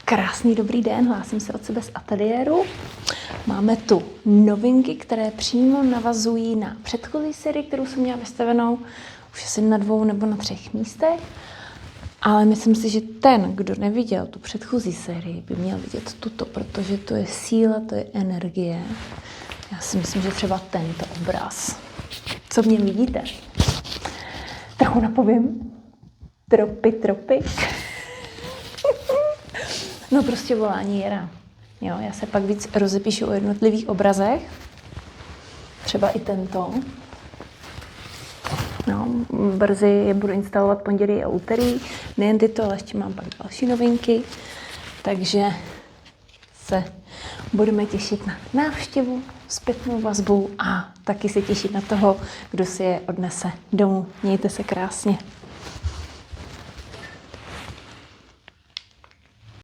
Krásný dobrý den, hlásím se od sebe z ateliéru. Máme tu novinky, které přímo navazují na předchozí sérii, kterou jsem měla vystavenou už asi na 2 nebo na 3 místech. Ale myslím si, že ten, kdo neviděl tu předchozí sérii, by měl vidět tuto, protože to je síla, to je energie. Já si myslím, že třeba tento obraz. Co v něm vidíte? Trochu napovím. Tropy. No prostě volání jara. Jo, já se pak víc rozepíšu o jednotlivých obrazech. Třeba i tento. No, brzy je budu instalovat pondělí a úterý. Nejen tyto, ale ještě mám pak další novinky. Takže se budeme těšit na návštěvu, zpětnou vazbu a taky se těšit na toho, kdo si je odnese domů. Mějte se krásně.